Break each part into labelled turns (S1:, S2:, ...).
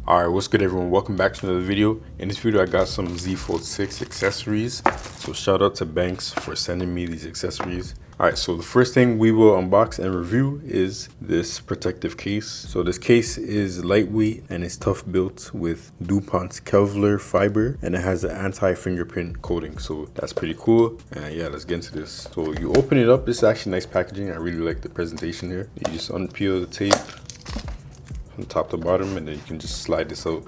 S1: Alright, what's good everyone? Welcome back to another video. In this video I got some Z Fold 6 accessories. So shout out to Banks for sending me these accessories. Alright, so the first thing we will unbox and review is this protective case. So this case is lightweight and it's tough built with DuPont's Kevlar fiber, and it has an anti-fingerprint coating. So that's pretty cool. And yeah, let's get into this. So you open it up, this is actually nice packaging. I really like the presentation here. You just unpeel the tape from top to bottom, and then you can just slide this out,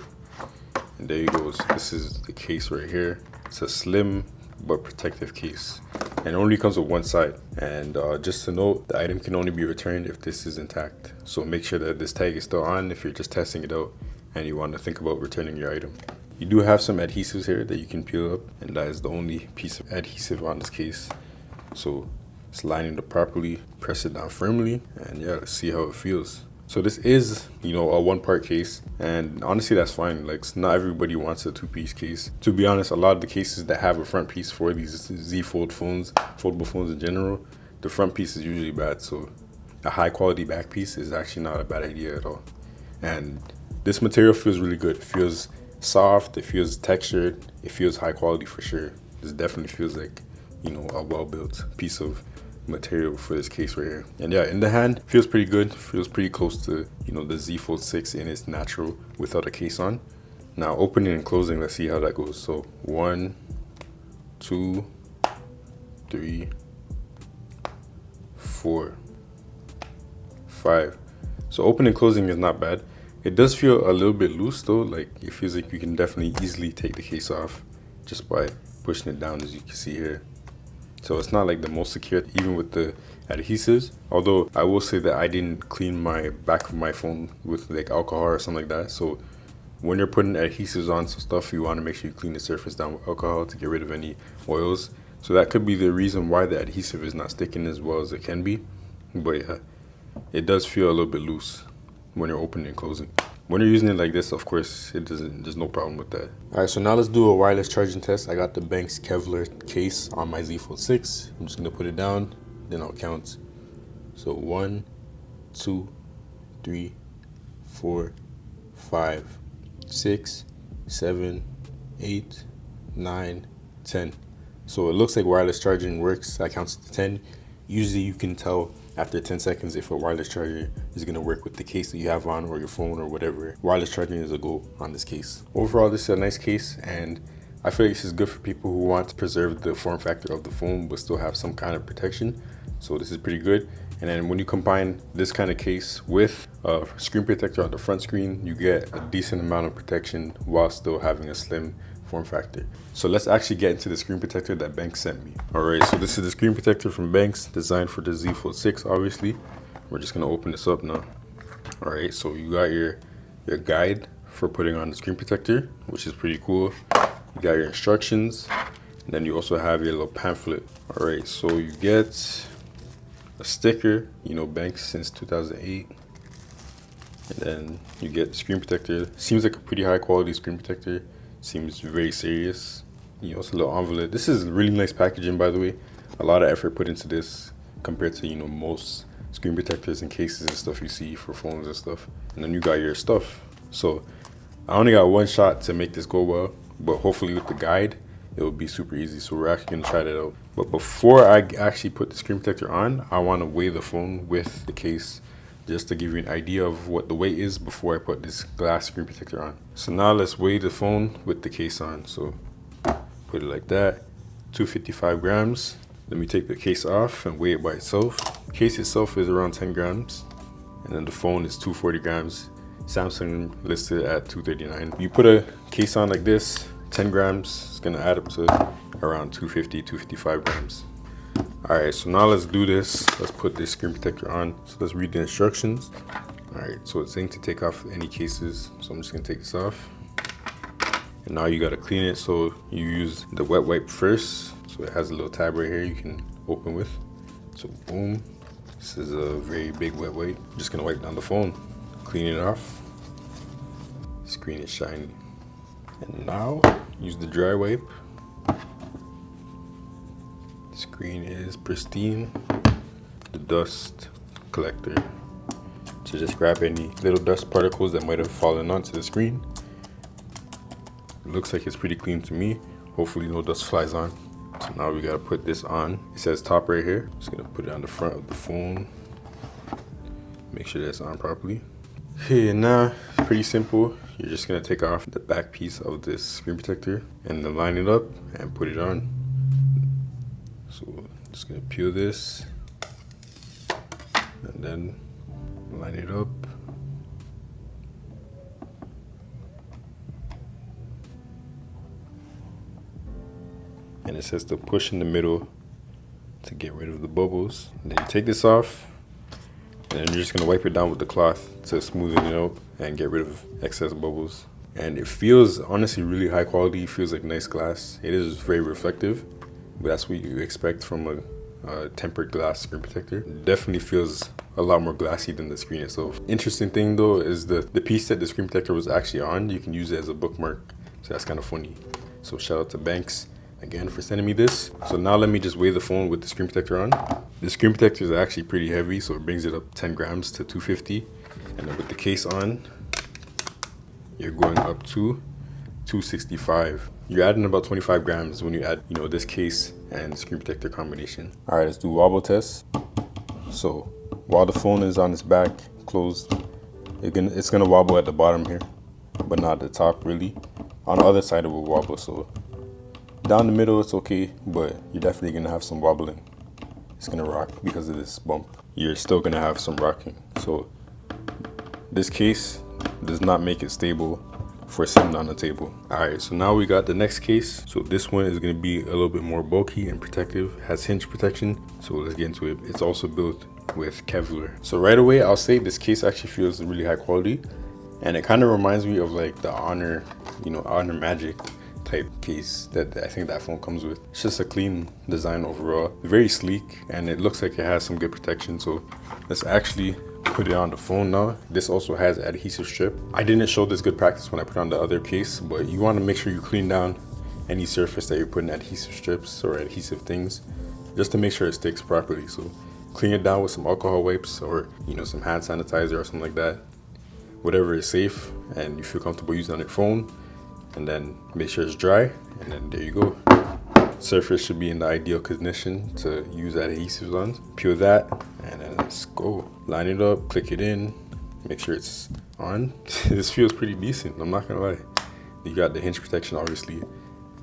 S1: and there you go. So this is the case right here. It's a slim but protective case, and it only comes with one side. And just to note, the item can only be returned if this is intact, so make sure that this tag is still on if you're just testing it out and you want to think about returning your item. You do have some adhesives here that you can peel up, and that is the only piece of adhesive on this case. So it's lining it up properly, press it down firmly, and yeah, let's see how it feels. So this is, you know, a one-part case, and honestly that's fine. Like, not everybody wants a two-piece case. To be honest, a lot of the cases that have a front piece for these Z Fold phones, foldable phones in general, the front piece is usually bad. So a high-quality back piece is actually not a bad idea at all. And this material feels really good. It feels soft, it feels textured, it feels high quality for sure. This definitely feels like, you know, a well-built piece of material for this case right here. And yeah, in the hand, feels pretty good. Feels pretty close to, you know, the Z Fold 6 in its natural without a case on. Now opening and closing, let's see how that goes. So 1, 2, 3, 4, 5. So opening and closing is not bad. It does feel a little bit loose though. Like, it feels like you can definitely easily take the case off just by pushing it down, as you can see here. So it's not like the most secure, even with the adhesives. Although I will say that I didn't clean my back of my phone with like alcohol or something like that. So when you're putting adhesives on some stuff, you want to make sure you clean the surface down with alcohol to get rid of any oils. So that could be the reason why the adhesive is not sticking as well as it can be. But yeah, it does feel a little bit loose when you're opening and closing. When you're using it like this, of course, there's no problem with that. All right, so now let's do a wireless charging test. I got the Banks Kevlar case on my Z Fold 6. I'm just gonna put it down, then I'll count. So 1, 2, 3, 4, 5, 6, 7, 8, 9, 10. So it looks like wireless charging works. That counts to 10. Usually you can tell after 10 seconds if a wireless charger is going to work with the case that you have on, or your phone, or whatever. Wireless charging is a go on this case. Overall, this is a nice case, and I feel like this is good for people who want to preserve the form factor of the phone but still have some kind of protection. So this is pretty good. And then when you combine this kind of case with a screen protector on the front screen, you get a decent amount of protection while still having a slim form factor. So let's actually get into the screen protector that Banks sent me. All right, so this is the screen protector from Banks, designed for the Z Fold 6, obviously. We're just gonna open this up now. All right, so you got your guide for putting on the screen protector, which is pretty cool. You got your instructions, and then you also have your little pamphlet. All right, so you get a sticker, you know, Banks since 2008. And then you get the screen protector. Seems like a pretty high quality screen protector. Seems very serious. You know, it's a little envelope. This is really nice packaging, by the way. A lot of effort put into this compared to, you know, most screen protectors and cases and stuff you see for phones and stuff. And then you got your stuff. So I only got one shot to make this go well, but hopefully with the guide it will be super easy. So we're actually gonna try that out. But before I actually put the screen protector on, I want to weigh the phone with the case, just to give you an idea of what the weight is before I put this glass screen protector on. So now let's weigh the phone with the case on. So put it like that, 255 grams. Let me take the case off and weigh it by itself. The case itself is around 10 grams, and then the phone is 240 grams. Samsung listed at 239. You put a case on like this, 10 grams, it's gonna add up to around 250, 255 grams. All right, so now let's do this. Let's put this screen protector on. So let's read the instructions. All right, so it's saying to take off any cases. So I'm just gonna take this off. And now you gotta clean it. So you use the wet wipe first. So it has a little tab right here you can open with. So boom, this is a very big wet wipe. I'm just gonna wipe down the phone, clean it off. Screen is shiny. And now use the dry wipe. Screen is pristine. The dust collector to just grab any little dust particles that might have fallen onto the screen. It looks like it's pretty clean to me. Hopefully no dust flies on. So now we gotta put this on. It says top right here. Just gonna put it on the front of the phone. Make sure that's on properly. Okay, now it's pretty simple. You're just gonna take off the back piece of this screen protector and then line it up and put it on. So just gonna peel this and then line it up. And it says to push in the middle to get rid of the bubbles. And then you take this off, and then you're just gonna wipe it down with the cloth to smoothen it out and get rid of excess bubbles. And it feels honestly really high quality. It feels like nice glass. It is very reflective, but that's what you expect from a tempered glass screen protector. It definitely feels a lot more glassy than the screen itself. Interesting thing though is the piece that the screen protector was actually on, you can use it as a bookmark. So that's kind of funny. So shout out to Banks again for sending me this. So now let me just weigh the phone with the screen protector on. The screen protector is actually pretty heavy, so it brings it up 10 grams to 250. And then with the case on, you're going up to 265. You're adding about 25 grams when you add, this case and screen protector combination. All right, let's do wobble test. So while the phone is on its back, closed, it's gonna wobble at the bottom here, but not at the top really. On the other side it will wobble, so down the middle it's okay, but you're definitely gonna have some wobbling. It's gonna rock because of this bump. You're still gonna have some rocking. So this case does not make it stable for sitting on the table. All right, so now we got the next case. So this one is gonna be a little bit more bulky and protective, has hinge protection. So let's get into it. It's also built with Kevlar. So right away, I'll say this case actually feels really high quality, and it kind of reminds me of like the Honor, Honor Magic type case that I think that phone comes with. It's just a clean design overall, very sleek, and it looks like it has some good protection. So let's actually put it on the phone now. This also has adhesive strip. I didn't show this good practice when I put on the other case, but you want to make sure you clean down any surface that you're putting adhesive strips or adhesive things, just to make sure it sticks properly. So clean it down with some alcohol wipes or some hand sanitizer or something like that, whatever is safe and you feel comfortable using on your phone. And then make sure it's dry, and then there you go. Surface should be in the ideal condition to use adhesives on. Peel that, and then let's go. Line it up, click it in, make sure it's on. This feels pretty decent, I'm not gonna lie. You got the hinge protection obviously,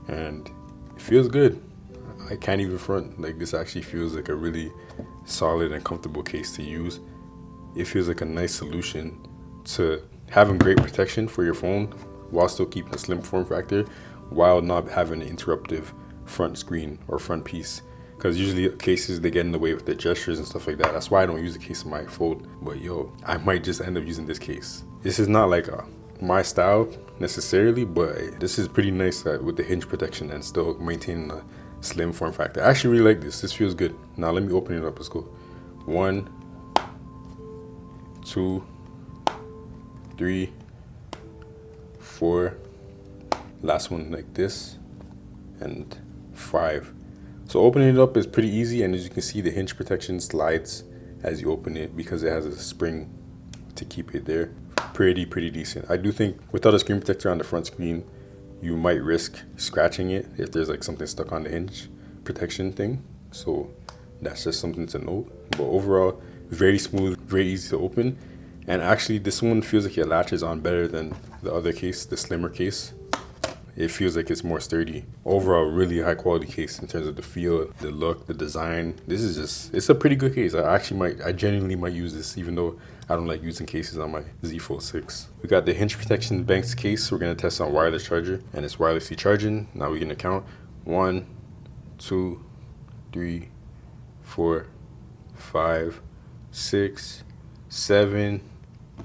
S1: and it feels good. I can't even front, like this actually feels like a really solid and comfortable case to use. It feels like a nice solution to having great protection for your phone while still keeping a slim form factor, while not having an interruptive front screen or front piece. Because usually cases, they get in the way with the gestures and stuff like that. That's why I don't use a case in my fold. But I might just end up using this case. This is not like my style necessarily, but this is pretty nice with the hinge protection and still maintaining a slim form factor. I actually really like this. This feels good. Now let me open it up. Let's go. 1, 2, 3, 4, last one like this, and 5. So opening it up is pretty easy, and as you can see, the hinge protection slides as you open it because it has a spring to keep it there. Pretty decent. I do think without a screen protector on the front screen, you might risk scratching it if there's like something stuck on the hinge protection thing. So that's just something to note. But overall, very smooth, very easy to open. And actually this one feels like it latches on better than the other case, the slimmer case. It feels like it's more sturdy. Overall, really high quality case in terms of the feel, the look, the design. This is it's a pretty good case. I genuinely might use this, even though I don't like using cases on my Z Fold 6. We got the hinge protection Banks case. We're gonna test on wireless charger, and it's wirelessly charging. Now we're gonna count 1, 2, 3, 4, 5, 6, 7,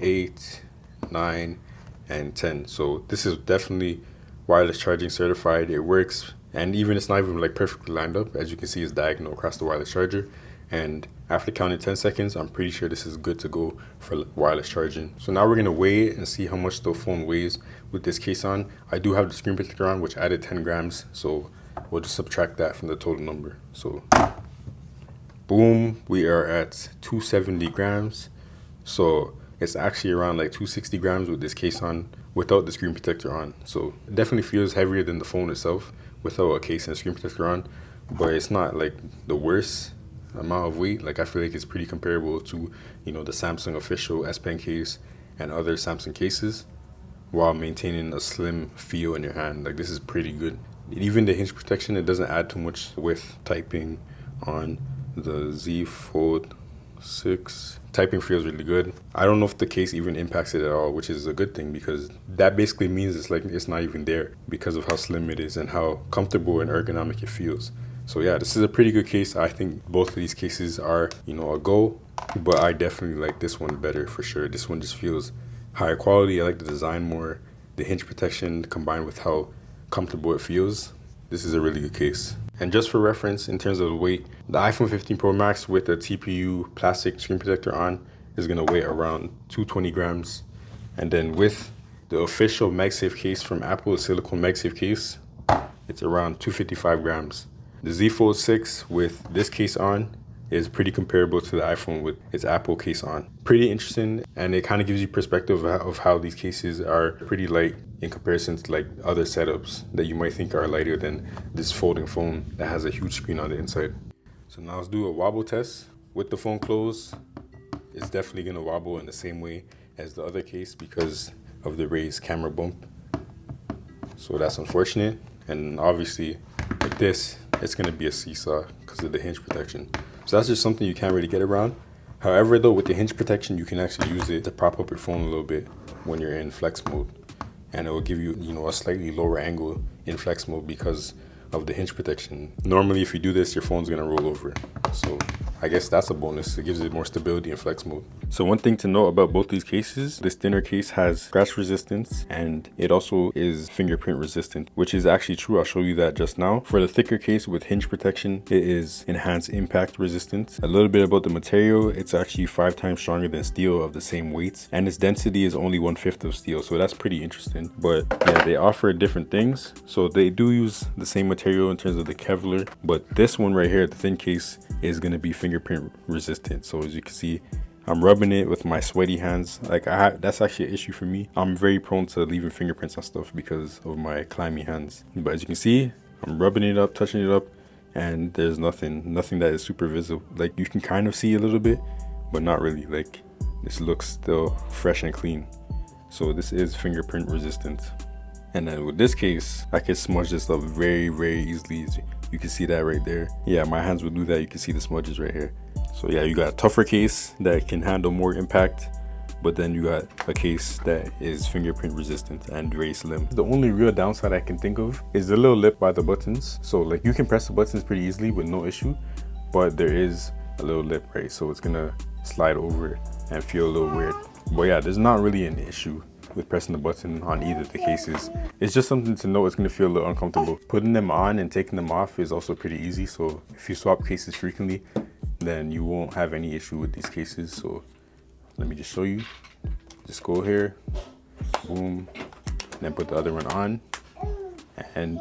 S1: 8, 9, and 10. So this is definitely wireless charging certified. It works, and even it's not even like perfectly lined up. As you can see, it's diagonal across the wireless charger. And after counting 10 seconds, I'm pretty sure this is good to go for wireless charging. So now we're gonna weigh it and see how much the phone weighs with this case on. I do have the screen protector on, which added 10 grams. So we'll just subtract that from the total number. So boom, we are at 270 grams. So it's actually around like 260 grams with this case on without the screen protector on. So it definitely feels heavier than the phone itself without a case and a screen protector on, but it's not like the worst amount of weight. Like I feel like it's pretty comparable to, you know, the Samsung official S Pen case and other Samsung cases, while maintaining a slim feel in your hand. Like this is pretty good. Even the hinge protection, it doesn't add too much with typing on the Z Fold 6. Typing feels really good. I don't know if the case even impacts it at all, which is a good thing, because that basically means it's like it's not even there because of how slim it is and how comfortable and ergonomic it feels. So yeah, this is a pretty good case. I think both of these cases are, you know, a go, but I definitely like this one better for sure. This one just feels higher quality. I like the design more. The hinge protection combined with how comfortable it feels. This is a really good case. And just for reference, in terms of the weight, the iPhone 15 Pro Max with a TPU plastic screen protector on is gonna weigh around 220 grams. And then with the official MagSafe case from Apple, the silicone MagSafe case, it's around 255 grams. The Z Fold 6 with this case on is pretty comparable to the iPhone with its Apple case on. Pretty interesting, and it kind of gives you perspective of how these cases are pretty light in comparison to like other setups that you might think are lighter than this folding phone that has a huge screen on the inside. So now let's do a wobble test. With the phone closed, it's definitely gonna wobble in the same way as the other case because of the raised camera bump. So that's unfortunate, and obviously like this, it's gonna be a seesaw because of the hinge protection. So that's just something you can't really get around. However though, with the hinge protection, you can actually use it to prop up your phone a little bit when you're in flex mode. And it will give you, you know, a slightly lower angle in flex mode because of the hinge protection. Normally, if you do this, your phone's gonna roll over. So I guess that's a bonus. It gives it more stability in flex mode. So one thing to note about both these cases, this thinner case has scratch resistance and it also is fingerprint resistant, which is actually true. I'll show you that just now. For the thicker case with hinge protection, it is enhanced impact resistance. A little bit about the material, it's actually 5 times stronger than steel of the same weights, and its density is only 1/5 of steel. So that's pretty interesting. But yeah, they offer different things. So they do use the same material in terms of the Kevlar, but this one right here, the thin case, is gonna be fingerprint resistant. So as you can see, I'm rubbing it with my sweaty hands. Like that's actually an issue for me. I'm very prone to leaving fingerprints on stuff because of my clammy hands. But as you can see, I'm rubbing it up, touching it up, and there's nothing that is super visible. Like you can kind of see a little bit, but not really. Like this looks still fresh and clean. So this is fingerprint resistant. And then with this case, I can smudge this up very, very easily. You can see that right there. Yeah, my hands would do that. You can see the smudges right here. So yeah, you got a tougher case that can handle more impact, but then you got a case that is fingerprint resistant and very slim. The only real downside I can think of is the little lip by the buttons. So like you can press the buttons pretty easily with no issue, but there is a little lip, right? So it's gonna slide over and feel a little weird. But yeah, there's not really an issue with pressing the button on either of the cases. It's just something to know. It's gonna feel a little uncomfortable. Putting them on and taking them off is also pretty easy. So if you swap cases frequently, then you won't have any issue with these cases. So let me just show you. Just go here, boom, then put the other one on, and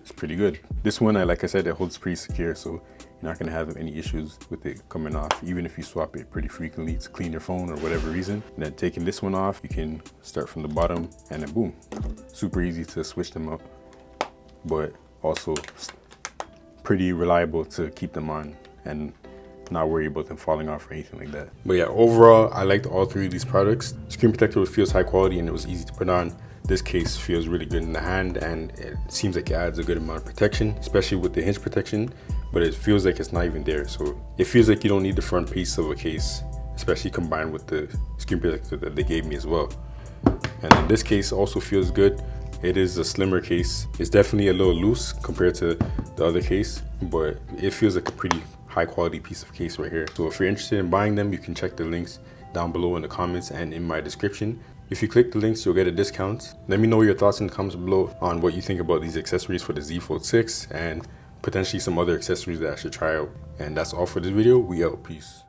S1: it's pretty good. This one, like I said, it holds pretty secure, so you're not gonna have any issues with it coming off, even if you swap it pretty frequently to clean your phone or whatever reason. And then taking this one off, you can start from the bottom and then boom. Super easy to switch them up, but also pretty reliable to keep them on and not worry about them falling off or anything like that. But yeah, overall, I liked all 3 of these products. Screen protector feels high quality and it was easy to put on. This case feels really good in the hand and it seems like it adds a good amount of protection, especially with the hinge protection, but it feels like it's not even there. So it feels like you don't need the front piece of a case, especially combined with the screen protector that they gave me as well. And then this case also feels good. It is a slimmer case. It's definitely a little loose compared to the other case, but it feels like a pretty high quality piece of case right here. So if you're interested in buying them, you can check the links down below in the comments and in my description. If you click the links, you'll get a discount. Let me know your thoughts in the comments below on what you think about these accessories for the Z Fold 6 and potentially some other accessories that I should try out. And that's all for this video. We out. Peace.